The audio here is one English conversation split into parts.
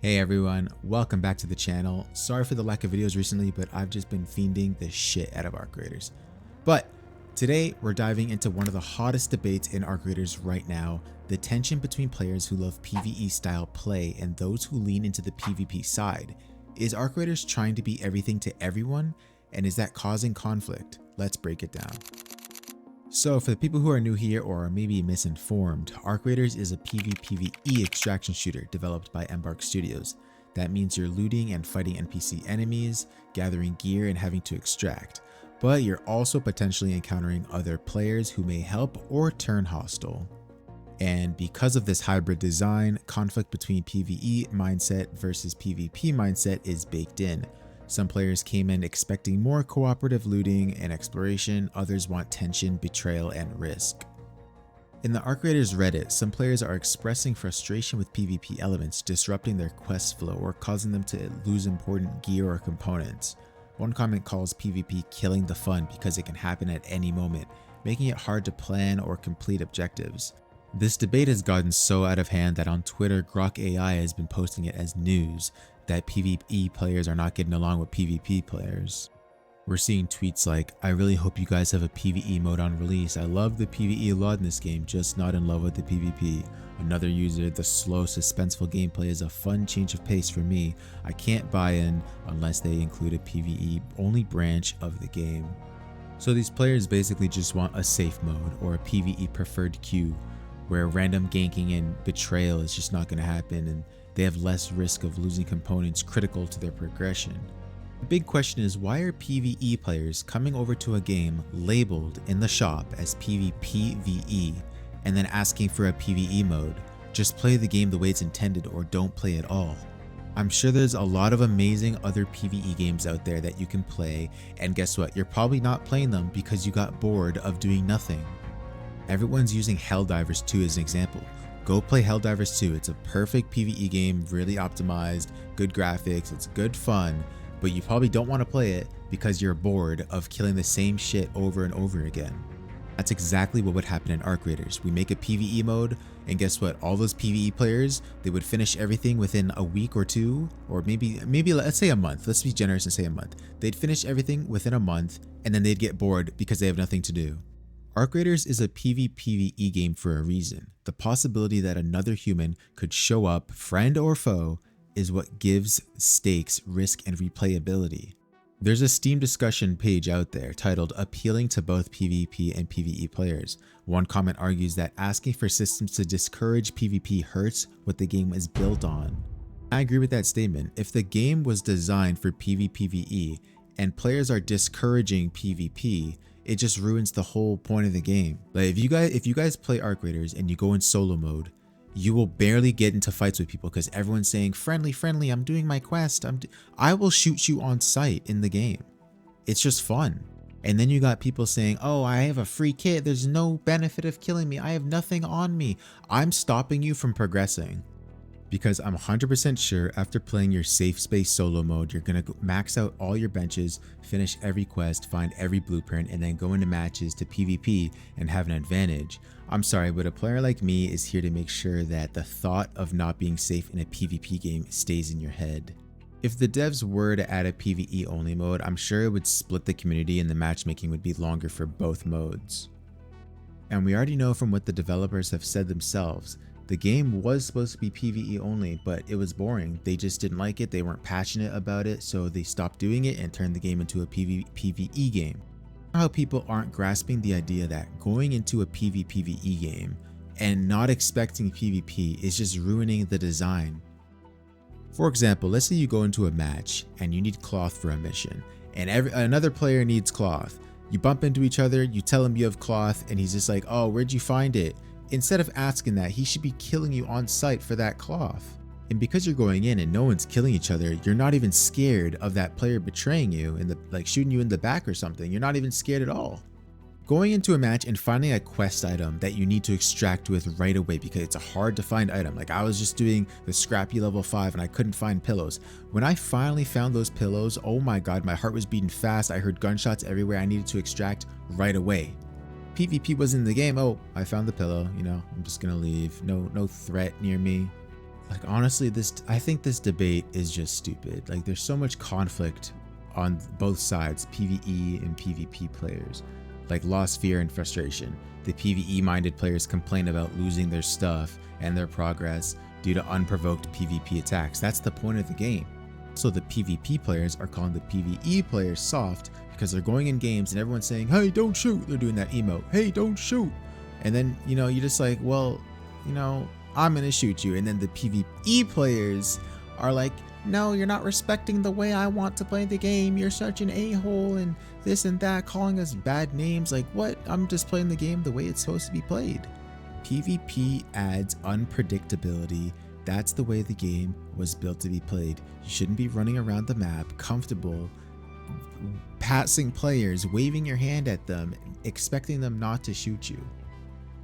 Hey everyone, welcome back to the channel. Sorry for the lack of videos recently, but I've just been fiending the shit out of Arc Raiders. But today we're diving into one of the hottest debates in Arc Raiders right now, the tension between players who love PvE style play and those who lean into the PvP side. Is Arc Raiders trying to be everything to everyone? And is that causing conflict? Let's break it down. So for the people who are new here or are maybe misinformed, Arc Raiders is a PvE extraction shooter developed by Embark Studios. That means you're looting and fighting NPC enemies, gathering gear and having to extract. But you're also potentially encountering other players who may help or turn hostile. And because of this hybrid design, conflict between PvE mindset versus PvP mindset is baked in. Some players came in expecting more cooperative looting and exploration, others want tension, betrayal, and risk. In the Arc Raiders Reddit, some players are expressing frustration with PvP elements disrupting their quest flow or causing them to lose important gear or components. One comment calls PvP killing the fun because it can happen at any moment, making it hard to plan or complete objectives. This debate has gotten so out of hand that on Twitter, Grok AI has been posting it as news that PvE players are not getting along with PvP players. We're seeing tweets like, "I really hope you guys have a PvE mode on release. I love the PvE lot in this game, just not in love with the PvP." Another user, "The slow, suspenseful gameplay is a fun change of pace for me. I can't buy in unless they include a PvE only branch of the game." So these players basically just want a safe mode or a PvE preferred queue, where random ganking and betrayal is just not going to happen and they have less risk of losing components critical to their progression. The big question is, why are PvE players coming over to a game labeled in the shop as PvPvE and then asking for a PvE mode? Just play the game the way it's intended or don't play at all. I'm sure there's a lot of amazing other PvE games out there that you can play, and guess what? You're probably not playing them because you got bored of doing nothing. Everyone's using Helldivers 2 as an example. Go play Helldivers 2, it's a perfect PvE game, really optimized, good graphics, it's good fun, but you probably don't want to play it because you're bored of killing the same shit over and over again. That's exactly what would happen in Arc Raiders. We make a PvE mode, and guess what? All those PvE players, they would finish everything within a week or two, or maybe let's say a month. Let's be generous and say a month. They'd finish everything within a month, and then they'd get bored because they have nothing to do. Arc Raiders is a PvPvE game for a reason. The possibility that another human could show up, friend or foe, is what gives stakes, risk, and replayability. There's a Steam discussion page out there titled "Appealing to both PvP and PvE players." One comment argues that asking for systems to discourage PvP hurts what the game is built on. I agree with that statement. If the game was designed for PvPvE and players are discouraging PvP, it just ruins the whole point of the game. Like if you guys play Arc Raiders and you go in solo mode, you will barely get into fights with people because everyone's saying, friendly, I'm doing my quest, I will shoot you on sight in the game. It's just fun. And then you got people saying, "Oh, I have a free kit, there's no benefit of killing me, I have nothing on me." I'm stopping you from progressing. Because I'm 100% sure after playing your safe space solo mode, you're gonna max out all your benches, finish every quest, find every blueprint, and then go into matches to PvP and have an advantage. I'm sorry, but a player like me is here to make sure that the thought of not being safe in a PvP game stays in your head. If the devs were to add a PvE only mode, I'm sure it would split the community and the matchmaking would be longer for both modes. And we already know from what the developers have said themselves, the game was supposed to be PvE only, but it was boring. They just didn't like it, they weren't passionate about it, so they stopped doing it and turned the game into a PvE game. How people aren't grasping the idea that going into a PvPvE game and not expecting PvP is just ruining the design. For example, let's say you go into a match and you need cloth for a mission, and another player needs cloth. You bump into each other, you tell him you have cloth, and he's just like, "Oh, where'd you find it?" Instead of asking that, he should be killing you on sight for that cloth. And because you're going in and no one's killing each other, you're not even scared of that player betraying you and like shooting you in the back or something. You're not even scared at all. Going into a match and finding a quest item that you need to extract with right away because it's a hard to find item. Like I was just doing the scrappy level 5 and I couldn't find pillows. When I finally found those pillows, oh my god, my heart was beating fast. I heard gunshots everywhere. I needed to extract right away. PvP was in the game. Oh, I found the pillow, you know, I'm just gonna leave. No threat near me. Like, honestly, I think this debate is just stupid. Like, there's so much conflict on both sides, PvE and PvP players. Like, lost fear and frustration. The PvE minded players complain about losing their stuff and their progress due to unprovoked PvP attacks. That's the point of the game. So the PvP players are calling the PvE players soft because they're going in games and everyone's saying, hey, don't shoot. They're doing that emote, hey, don't shoot. And then, you're just like, well, I'm gonna shoot you. And then the PvE players are like, no, you're not respecting the way I want to play the game. You're such an a-hole and this and that, calling us bad names. Like, what? I'm just playing the game the way it's supposed to be played. PvP adds unpredictability. That's the way the game was built to be played. You shouldn't be running around the map comfortable, passing players, waving your hand at them, expecting them not to shoot you.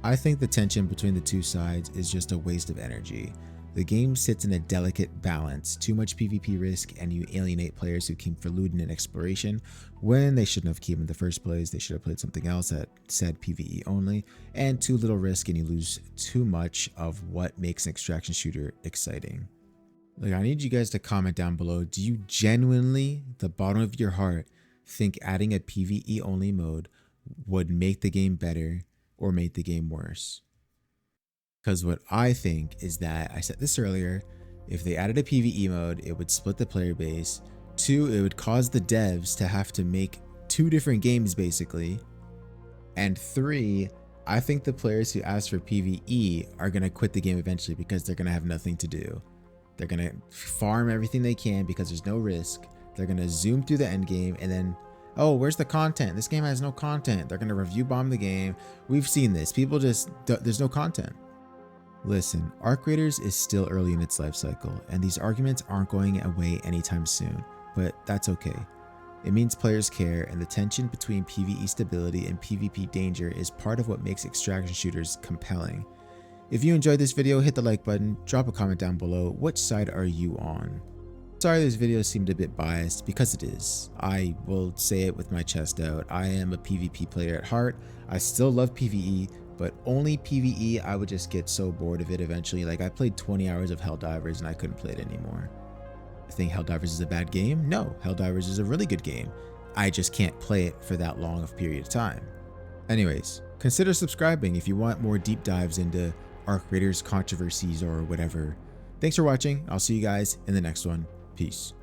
I think the tension between the two sides is just a waste of energy. The game sits in a delicate balance, too much PvP risk and you alienate players who came for looting and exploration when they shouldn't have came in the first place. They should have played something else that said PvE only, and too little risk and you lose too much of what makes an extraction shooter exciting. Like, I need you guys to comment down below, do you genuinely, the bottom of your heart, think adding a PvE only mode would make the game better or make the game worse? Because what I think is that, I said this earlier, if they added a PvE mode, it would split the player base. 2, it would cause the devs to have to make 2 different games basically. And 3, I think the players who ask for PvE are going to quit the game eventually because they're going to have nothing to do. They're going to farm everything they can because there's no risk. They're going to zoom through the end game and then, oh, where's the content? This game has no content. They're going to review bomb the game. We've seen this. People just, there's no content. Listen, Arc Raiders is still early in its life cycle, and these arguments aren't going away anytime soon, but that's okay. It means players care, and the tension between PvE stability and PvP danger is part of what makes extraction shooters compelling. If you enjoyed this video, hit the like button, drop a comment down below. Which side are you on? Sorry this video seemed a bit biased, because it is. I will say it with my chest out. I am a PvP player at heart. I still love PvE, but only PvE, I would just get so bored of it eventually. Like, I played 20 hours of Helldivers and I couldn't play it anymore. I think Helldivers is a bad game? No, Helldivers is a really good game. I just can't play it for that long of a period of time. Anyways, consider subscribing if you want more deep dives into Arc Raiders controversies or whatever. Thanks for watching. I'll see you guys in the next one. Peace.